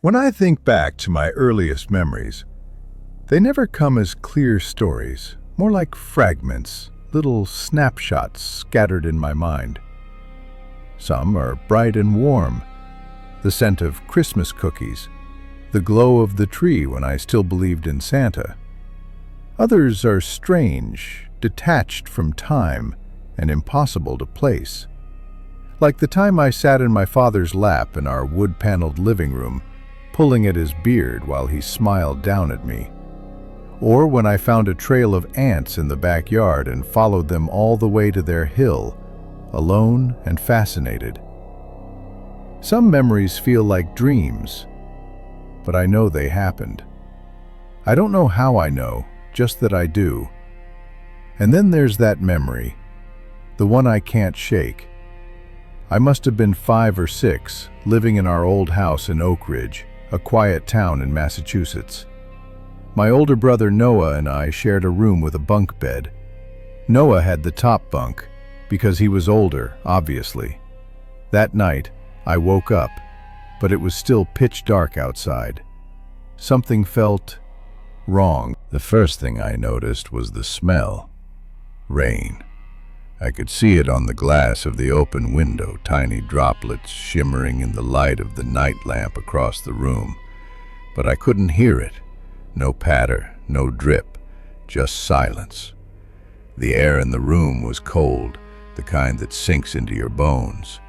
When I think back to my earliest memories, they never come as clear stories, more like fragments, little snapshots scattered in my mind. Some are bright and warm, the scent of Christmas cookies, the glow of the tree when I still believed in Santa. Others are strange, detached from time, and impossible to place. Like the time I sat in my father's lap in our wood-paneled living room, pulling at his beard while he smiled down at me. Or when I found a trail of ants in the backyard and followed them all the way to their hill, alone and fascinated. Some memories feel like dreams, but I know they happened. I don't know how I know, just that I do. And then there's that memory, the one I can't shake. I must have been 5 or 6, living in our old house in Oak Ridge, a quiet town in Massachusetts. My older brother Noah and I shared a room with a bunk bed. Noah had the top bunk, because he was older, obviously. That night, I woke up, but it was still pitch dark outside. Something felt wrong. The first thing I noticed was the smell. Rain. I could see it on the glass of the open window, tiny droplets shimmering in the light of the night lamp across the room. But I couldn't hear it. No patter, no drip, just silence. The air in the room was cold, the kind that sinks into your bones.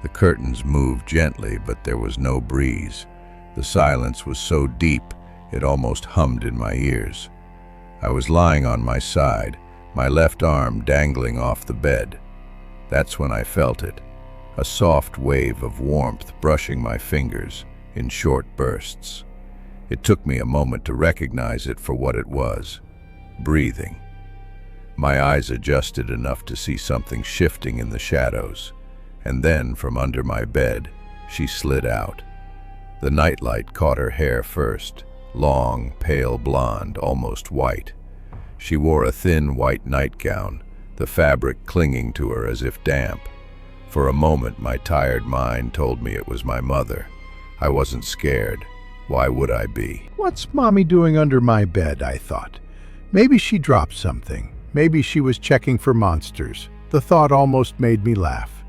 The curtains moved gently, but there was no breeze. The silence was so deep, it almost hummed in my ears. I was lying on my side, my left arm dangling off the bed. That's when I felt it, a soft wave of warmth brushing my fingers in short bursts. It took me a moment to recognize it for what it was, breathing. My eyes adjusted enough to see something shifting in the shadows, and then from under my bed, she slid out. The nightlight caught her hair first, long, pale blonde, almost white. She wore a thin white nightgown, the fabric clinging to her as if damp. For a moment, my tired mind told me it was my mother. I wasn't scared. Why would I be? What's Mommy doing under my bed, I thought. Maybe she dropped something. Maybe she was checking for monsters. The thought almost made me laugh.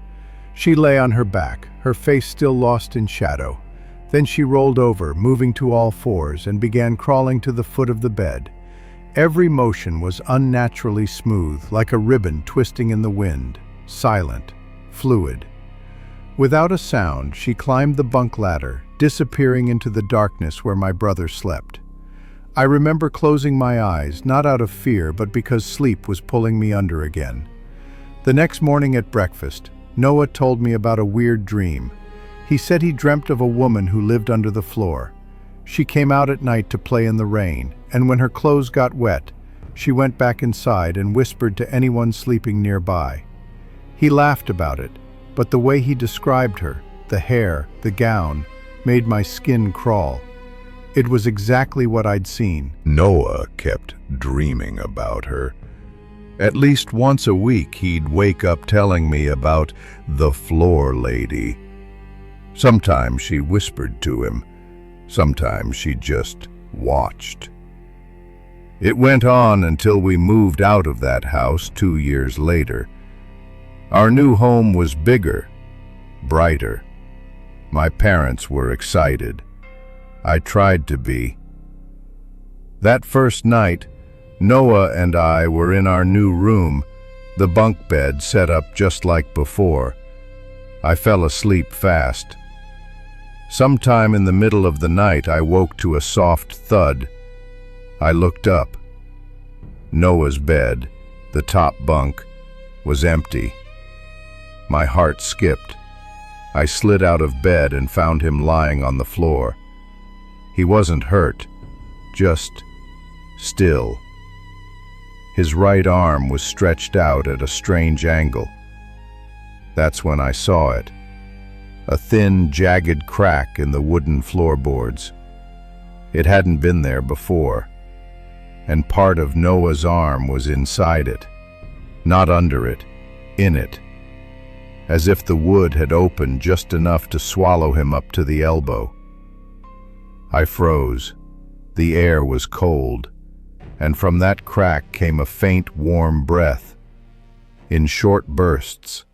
She lay on her back, her face still lost in shadow. Then she rolled over, moving to all fours, and began crawling to the foot of the bed. Every motion was unnaturally smooth, like a ribbon twisting in the wind, silent, fluid. Without a sound, she climbed the bunk ladder, disappearing into the darkness where my brother slept. I remember closing my eyes, not out of fear, but because sleep was pulling me under again. The next morning at breakfast, Noah told me about a weird dream. He said he dreamt of a woman who lived under the floor. She came out at night to play in the rain, and when her clothes got wet, she went back inside and whispered to anyone sleeping nearby. He laughed about it, but the way he described her, the hair, the gown, made my skin crawl. It was exactly what I'd seen. Noah kept dreaming about her. At least once a week, he'd wake up telling me about the floor lady. Sometimes she whispered to him. Sometimes she just watched. It went on until we moved out of that house 2 years later. Our new home was bigger, brighter. My parents were excited. I tried to be. That first night, Noah and I were in our new room, the bunk bed set up just like before. I fell asleep fast. Sometime in the middle of the night, I woke to a soft thud. I looked up. Noah's bed, the top bunk, was empty. My heart skipped. I slid out of bed and found him lying on the floor. He wasn't hurt, just still. His right arm was stretched out at a strange angle. That's when I saw it. A thin, jagged crack in the wooden floorboards. It hadn't been there before, and part of Noah's arm was inside it. Not under it, in it. As if the wood had opened just enough to swallow him up to the elbow. I froze. The air was cold, and from that crack came a faint, warm breath. In short bursts,